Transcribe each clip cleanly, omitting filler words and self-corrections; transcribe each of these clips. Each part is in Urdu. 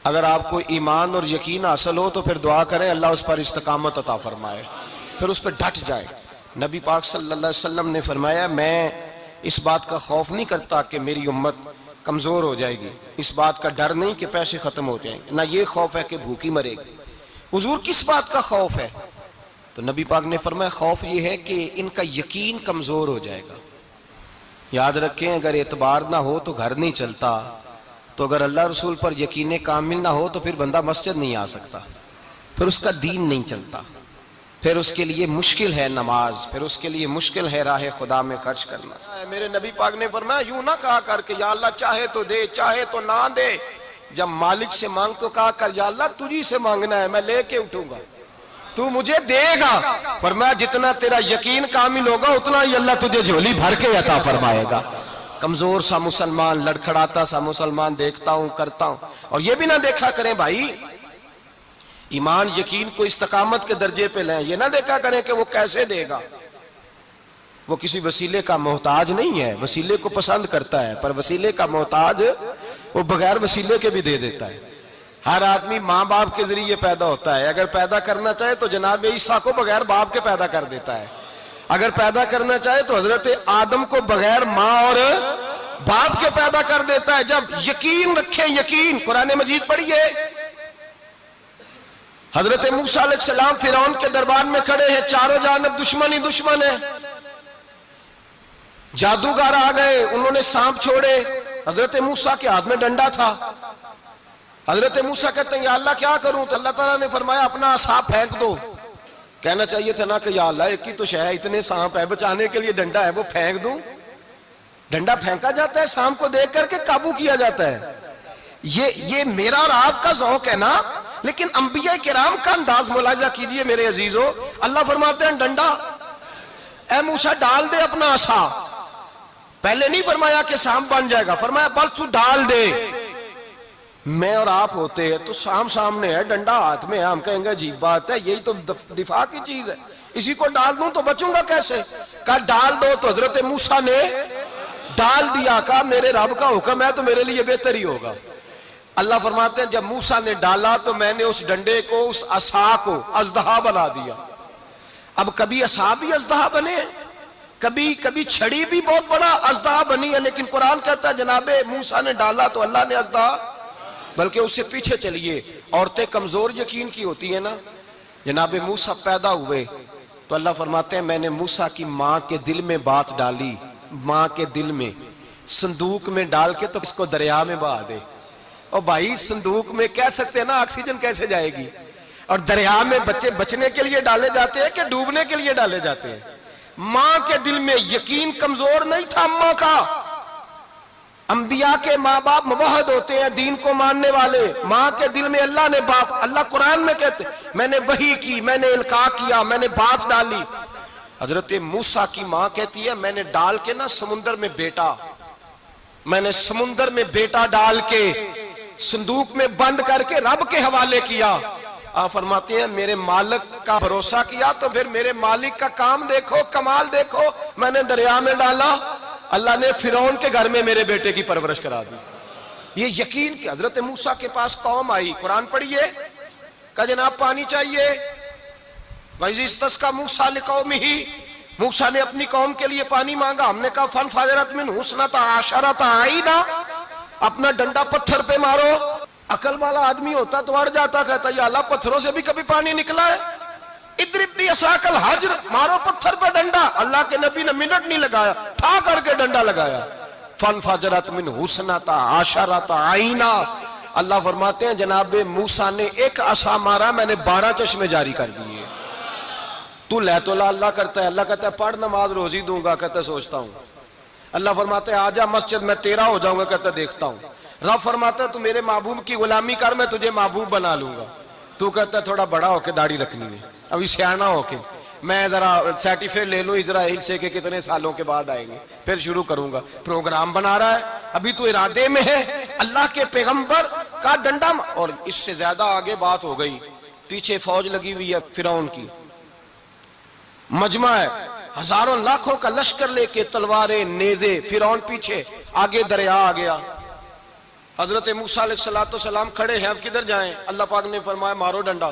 اگر آپ کو ایمان اور یقین حاصل ہو تو پھر دعا کریں اللہ اس پر استقامت عطا فرمائے، پھر اس پہ ڈٹ جائے۔ نبی پاک صلی اللہ علیہ وسلم نے فرمایا میں اس بات کا خوف نہیں کرتا کہ میری امت کمزور ہو جائے گی، اس بات کا ڈر نہیں کہ پیسے ختم ہو جائیں گے، نہ یہ خوف ہے کہ بھوکی مرے گی۔ حضور کس بات کا خوف ہے؟ تو نبی پاک نے فرمایا خوف یہ ہے کہ ان کا یقین کمزور ہو جائے گا۔ یاد رکھیں اگر اعتبار نہ ہو تو گھر نہیں چلتا، تو اگر اللہ رسول پر یقین کامل نہ ہو تو پھر بندہ مسجد نہیں آ سکتا، پھر اس کا دین نہیں چلتا، پھر اس کے لیے مشکل ہے نماز، پھر اس کے لیے مشکل ہے راہ خدا میں خرچ کرنا۔ میرے نبی پاک نے فرمایا یوں نہ کہا کر کہ یا اللہ چاہے تو دے چاہے تو نہ دے، جب مالک سے مانگ تو کہا کر یا اللہ تجھی سے مانگنا ہے، میں لے کے اٹھوں گا، تو مجھے دے گا۔ فرمایا جتنا تیرا یقین کامل ہوگا اتنا ہی اللہ تجھے جھولی بھر کے عطا فرمائے گا۔ کمزور سا مسلمان، لڑکھڑاتا سا مسلمان دیکھتا ہوں کرتا ہوں، اور یہ بھی نہ دیکھا کریں بھائی ایمان یقین کو استقامت کے درجے پہ لیں، یہ نہ دیکھا کریں کہ وہ کیسے دے گا، وہ کسی وسیلے کا محتاج نہیں ہے، وسیلے کو پسند کرتا ہے، پر وسیلے کا محتاج وہ بغیر وسیلے کے بھی دے دیتا ہے۔ ہر آدمی ماں باپ کے ذریعے پیدا ہوتا ہے، اگر پیدا کرنا چاہے تو جناب عیسیٰ کو بغیر باپ کے پیدا کر دیتا ہے، اگر پیدا کرنا چاہے تو حضرت آدم کو بغیر ماں اور باپ کے پیدا کر دیتا ہے۔ جب یقین رکھیں، یقین قرآن مجید پڑھیے، حضرت موسیٰ علیہ السلام فرعون کے دربار میں کھڑے ہیں، چاروں جانب دشمن ہی دشمن ہے، جادوگر آ گئے، انہوں نے سانپ چھوڑے، حضرت موسیٰ کے ہاتھ میں ڈنڈا تھا، حضرت موسیٰ کہتے ہیں یا اللہ کیا کروں؟ تو اللہ تعالیٰ نے فرمایا اپنا عصا پھینک دو۔ کہنا چاہیے تھا نا کہ یا اللہ ایک ہی تو شے ہے، اتنے سانپ ہے، بچانے کے لیے ڈنڈا ہے وہ پھینک دوں؟ ڈنڈا پھینکا جاتا ہے، سانپ کو دیکھ کر کے قابو کیا جاتا ہے۔ یہ میرا اور آپ کا ذوق ہے نا، لیکن انبیاء کرام کا انداز ملاحظہ کیجئے میرے عزیزو۔ اللہ فرماتے ہیں ڈنڈا اے موسیٰ ڈال دے اپنا عصا، پہلے نہیں فرمایا کہ سانپ بن جائے گا، فرمایا بس تو ڈال دے۔ میں اور آپ ہوتے ہیں تو سام سامنے ہے، ڈنڈا ہاتھ میں ہے، ہم کہیں گے عجیب بات ہے، یہی تو دفاع کی چیز ہے، اسی کو ڈال دوں تو بچوں گا کیسے؟ کہا ڈال دو، تو حضرت موسیٰ نے ڈال دیا، کہا میرے رب کا حکم ہے تو میرے لیے بہتر ہی ہوگا۔ اللہ فرماتے ہیں جب موسیٰ نے ڈالا تو میں نے اس ڈنڈے کو، اس عصا کو اژدہا بنا دیا۔ اب کبھی عصا بھی اژدہا بنے، کبھی چھڑی بھی بہت بڑا اژدہا بنی ہے، لیکن قرآن کہتا ہے جناب موسیٰ نے ڈالا تو اللہ نے اژدہا، بلکہ اس سے پیچھے چلیے، عورتیں کمزور یقین کی ہوتی ہیں نا، جناب موسیٰ پیدا ہوئے تو اللہ فرماتے ہیں میں نے موسیٰ کی ماں کے دل میں بات ڈالی، ماں کے دل میں صندوق میں ڈال کے تو اس کو دریا میں بہا دے۔ اور بھائی صندوق میں کہہ سکتے ہیں نا آکسیجن کیسے جائے گی، اور دریا میں بچے بچنے کے لیے ڈالے جاتے ہیں کہ ڈوبنے کے لیے ڈالے جاتے ہیں؟ ماں کے دل میں یقین کمزور نہیں تھا اماں کا۔ انبیاء کے ماں باپ موحد ہوتے ہیں، دین کو ماننے والے، ماں کے دل میں اللہ نے باپ، اللہ قرآن میں کہتے میں نے وحی کی، میں نے القاء کیا، میں نے بات ڈالی۔ حضرت موسیٰ کی ماں کہتی ہے میں نے ڈال کے نا سمندر میں بیٹا، میں نے سمندر میں بیٹا ڈال کے صندوق میں بند کر کے رب کے حوالے کیا۔ آپ فرماتے ہیں میرے مالک کا بھروسہ کیا تو پھر میرے مالک کا کام دیکھو، کمال دیکھو، میں نے دریا میں ڈالا، اللہ نے فرعون کے گھر میں میرے بیٹے کی پرورش کرا دی۔ یہ یقین کہ حضرت موسیٰ کے پاس قوم آئی، قرآن پڑھیے، کہا جناب پانی چاہیے، وَإِذِ اسْتَسْقَىٰ مُوسَىٰ لِقَوْمِهِ، موسیٰ نے اپنی قوم کے لیے پانی مانگا، ہم نے کہا فَانْفَجَرَتْ مِنْهُ اثْنَتَا عَشَرَةَ عَيْنًا، اپنا ڈنڈا پتھر پہ مارو۔ عقل والا آدمی ہوتا تو اڑ جاتا، کہتا یا اللہ پتھروں سے بھی کبھی پانی نکلا ہے؟ اضرب بعصاک الحجر، مارو پتھر پہ ڈنڈا۔ اللہ کے نبی نے منٹ نہیں لگایا، ٹھا کر کے ڈنڈا لگایا، فَانْفَجَرَتْ مِنْهُ اثْنَتَا عَشَرَةَ عَيْنًا۔ اللہ فرماتے ہیں جناب موسیٰ نے ایک عصا مارا، میں نے 12 چشمے جاری کر دیے۔ تو لے تو لا اللہ کرتا ہے، اللہ کہتا ہے پڑھ نماز روزی دوں گا، کہتا ہے سوچتا ہوں۔ اللہ فرماتا ہے آجا مسجد میں تیرا ہو جاؤں گا، کہتا ہے دیکھتا ہوں۔ رب فرماتا ہے تو میرے محبوب کی غلامی کر، میں تجھے محبوب بنا لوں گا۔ تو کہتا ہے تھوڑا بڑا ہو کے داڑھی رکھنی ہے، ابھی سیانا ہو کے میں ذرا سرٹیفکیٹ لے لوں اسرائیل سے کہ کتنے سالوں کے بعد آئیں گے، پھر شروع کروں گا۔ پروگرام بنا رہا ہے، ابھی تو ارادے میں ہے۔ اللہ کے پیغمبر کا ڈنڈا، اور اس سے زیادہ آگے بات ہو گئی، پیچھے فوج لگی ہوئی ہے فرعون کی، مجمع ہے، ہزاروں لاکھوں کا لشکر لے کے، تلواریں نیزے، فرعون پیچھے، آگے دریا آ گیا۔ حضرت موسیٰ علیہ السلام کھڑے ہیں، اب کدھر جائیں؟ اللہ پاک نے فرمایا مارو ڈنڈا۔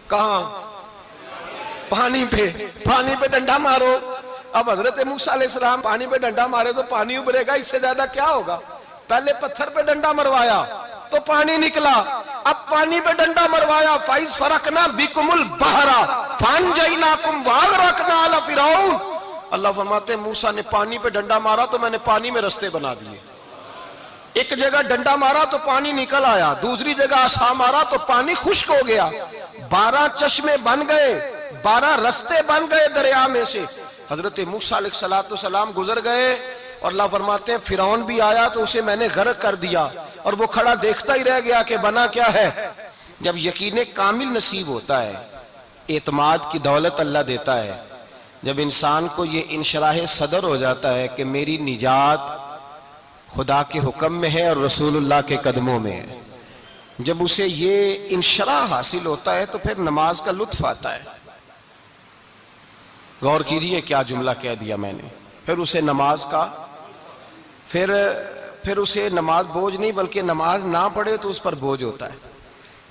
کہاں؟ پانی پہ ڈنڈا مارو۔ اب حضرت موسیٰ علیہ السلام پانی پہ ڈنڈا مارے تو پانی ابھرے گا، اس سے زیادہ کیا ہوگا؟ پہلے پتھر پہ ڈنڈا مروایا تو پانی نکلا، اب پانی پہ ڈنڈا مروایا، فَإِذْ فَرَقْنَا بِكُمُ الْبَحْرَ فَأَنْجَيْنَاكُمْ وَأَغْرَقْنَا آلَ فِرْعَوْنَ۔ اللہ فرماتے ہیں موسیٰ نے پانی پہ ڈنڈا مارا تو میں نے پانی میں رستے بنا دیے۔ ایک جگہ ڈنڈا مارا تو پانی نکل آیا، دوسری جگہ عصا مارا تو پانی خشک ہو گیا، 12 چشمے بن گئے، 12 رستے بن گئے دریا میں سے۔ حضرت موسیٰ علیہ السلام گزر گئے اور اللہ فرماتے ہیں فرعون بھی آیا تو اسے میں نے غرق کر دیا، اور وہ کھڑا دیکھتا ہی رہ گیا کہ بنا کیا ہے۔ جب یقین کامل نصیب ہوتا ہے، اعتماد کی دولت اللہ دیتا ہے، جب انسان کو یہ انشراح صدر ہو جاتا ہے کہ میری نجات خدا کے حکم میں ہے اور رسول اللہ کے قدموں میں ہے، جب اسے یہ انشراح حاصل ہوتا ہے تو پھر نماز کا لطف آتا ہے۔ غور کیجئے کیا جملہ کہہ دیا میں نے۔ پھر اسے نماز کا پھر اسے نماز بوجھ نہیں، بلکہ نماز نہ پڑھے تو اس پر بوجھ ہوتا ہے۔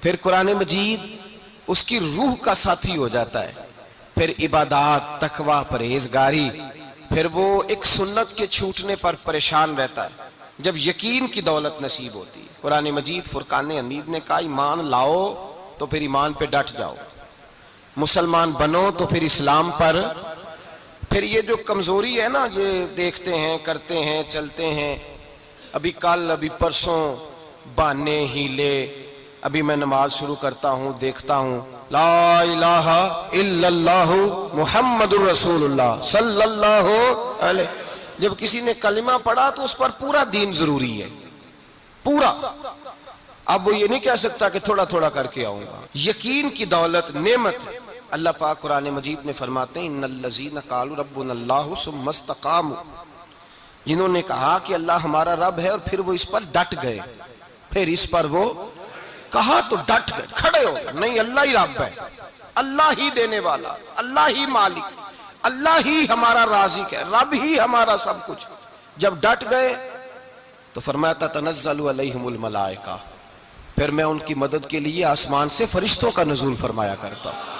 پھر قرآن مجید اس کی روح کا ساتھی ہو جاتا ہے، پھر عبادات، تقوی، پرہیزگاری، پھر وہ ایک سنت کے چھوٹنے پر پریشان رہتا ہے جب یقین کی دولت نصیب ہوتی ہے۔ قرآن مجید فرقان حمید نے کہا ایمان لاؤ تو پھر ایمان پہ ڈٹ جاؤ، مسلمان بنو تو پھر اسلام پر۔ پھر یہ جو کمزوری ہے نا، یہ دیکھتے ہیں، کرتے ہیں، چلتے ہیں، ابھی کل ابھی پرسوں بہانے ہیلے، ابھی میں نماز شروع کرتا ہوں دیکھتا ہوں لا الہ الا اللہ محمد الرسول اللہ صلی اللہ علیہ۔ جب کسی نے کلمہ پڑھا تو اس پر پورا دین ضروری ہے، پورا۔ اب وہ یہ نہیں کہہ سکتا کہ تھوڑا تھوڑا کر کے آؤں گا۔ یقین کی دولت نعمت ہے۔ اللہ پاک قرآن مجید میں فرماتے ہیں ان الذین قالوا ربنا اللہ ثم استقاموا، جنہوں نے کہا کہ اللہ ہمارا رب ہے اور پھر وہ اس پر ڈٹ گئے، پھر اس پر وہ کہا تو ڈٹ گئے، کھڑے ہو گئے، نہیں اللہ ہی رب ہے، اللہ ہی دینے والا، اللہ ہی مالک، اللہ ہی ہمارا رازق ہے، رب ہی ہمارا سب کچھ۔ جب ڈٹ گئے تو فرمایا تتنزل علیہم الملائکہ، پھر میں ان کی مدد کے لیے آسمان سے فرشتوں کا نزول فرمایا کرتا ہوں۔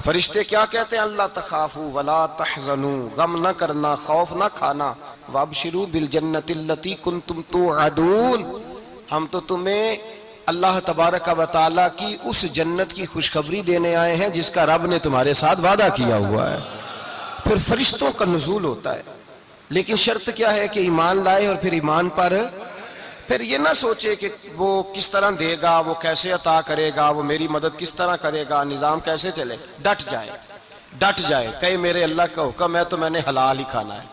فرشتے کیا کہتے ہیں؟ اللہ تخافوا ولا تحزنوا، غم نہ کرنا، خوف نہ کھانا، وابشروا بالجنۃ التی کنتم توعدون، ہم تو تمہیں اللہ تبارک و تعالیٰ کی اس جنت کی خوشخبری دینے آئے ہیں جس کا رب نے تمہارے ساتھ وعدہ کیا ہوا ہے۔ پھر فرشتوں کا نزول ہوتا ہے، لیکن شرط کیا ہے کہ ایمان لائے، اور پھر ایمان پر پھر یہ نہ سوچے کہ وہ کس طرح دے گا، وہ کیسے عطا کرے گا، وہ میری مدد کس طرح کرے گا، نظام کیسے چلے۔ ڈٹ جائے کہے میرے اللہ کا حکم ہے تو میں نے حلال ہی کھانا ہے،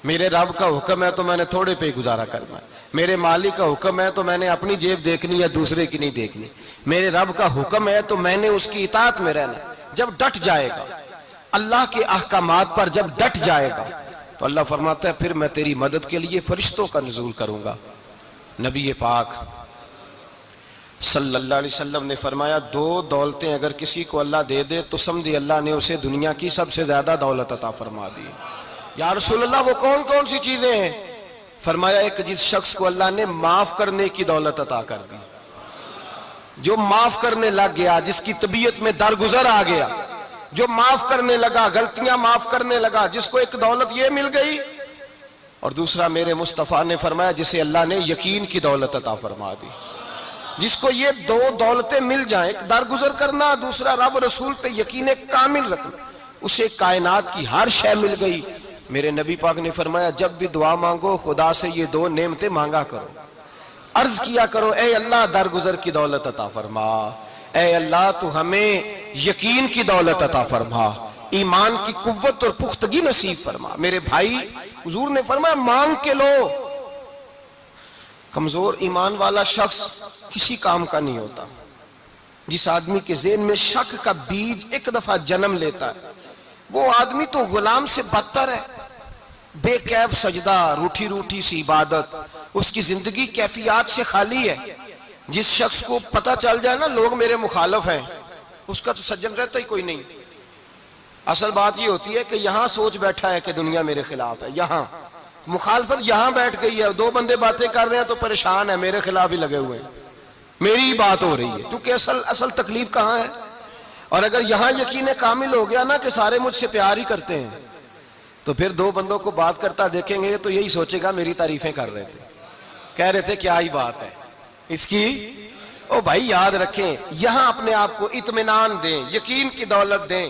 میرے رب کا حکم ہے تو میں نے تھوڑے پہ ہی گزارا کرنا ہے، میرے مالک کا حکم ہے تو میں نے اپنی جیب دیکھنی یا دوسرے کی نہیں دیکھنی، میرے رب کا حکم ہے تو میں نے اس کی اطاعت میں رہنا۔ جب ڈٹ جائے گا اللہ کے احکامات پر، جب ڈٹ جائے گا تو اللہ فرماتا ہے پھر میں تیری مدد کے لیے فرشتوں کا نزول کروں گا۔ نبی پاک صلی اللہ علیہ وسلم نے فرمایا 2 دولتیں اگر کسی کو اللہ دے دے تو سمجھے اللہ نے اسے دنیا کی سب سے زیادہ دولت عطا فرما دی۔ یا رسول اللہ وہ کون کون سی چیزیں ہیں؟ فرمایا ایک جس شخص کو اللہ نے معاف کرنے کی دولت عطا کر دی، جو معاف کرنے لگ گیا، جس کی طبیعت میں درگزر آ گیا، جو معاف کرنے لگا، غلطیاں معاف کرنے لگا، جس کو ایک دولت یہ مل گئی۔ اور دوسرا میرے مصطفیٰ نے فرمایا جسے اللہ نے یقین کی دولت عطا فرما دی، جس کو یہ 2 دولتیں مل جائیں، ایک درگزر کرنا، دوسرا رب رسول پہ یقین کامل رکھنا، اسے کائنات کی ہر شے مل گئی۔ میرے نبی پاک نے فرمایا جب بھی دعا مانگو خدا سے یہ 2 نعمتیں مانگا کرو، عرض کیا کرو اے اللہ درگزر کی دولت عطا فرما، اے اللہ تو ہمیں یقین کی دولت عطا فرما، ایمان کی قوت اور پختگی نصیب فرما۔ میرے بھائی حضور نے فرمایا مانگ کے لو۔ کمزور ایمان والا شخص کسی کام کا نہیں ہوتا۔ جس آدمی کے ذہن میں شک کا بیج ایک دفعہ جنم لیتا ہے وہ آدمی تو غلام سے بدتر ہے، بے کیف سجدہ، روٹھی روٹھی سی عبادت، اس کی زندگی کیفیات سے خالی ہے۔ جس شخص کو پتہ چل جائے نا لوگ میرے مخالف ہیں، اس کا تو سجن رہتا ہی کوئی نہیں۔ اصل بات یہ ہوتی ہے کہ یہاں سوچ بیٹھا ہے کہ دنیا میرے خلاف ہے، یہاں مخالفت یہاں بیٹھ گئی ہے، دو بندے باتیں کر رہے ہیں تو پریشان ہے، میرے خلاف ہی لگے ہوئے ہیں، میری ہی بات ہو رہی ہے، کیونکہ اصل تکلیف کہاں ہے؟ اور اگر یہاں یقین کامل ہو گیا نا کہ سارے مجھ سے پیار ہی کرتے ہیں، تو پھر دو بندوں کو بات کرتا دیکھیں گے تو یہی سوچے گا میری تعریفیں کر رہے تھے، کہہ رہے تھے کیا ہی بات ہے اس کی۔ او بھائی یاد رکھیں، یہاں اپنے آپ کو اطمینان دیں، یقین کی دولت دیں۔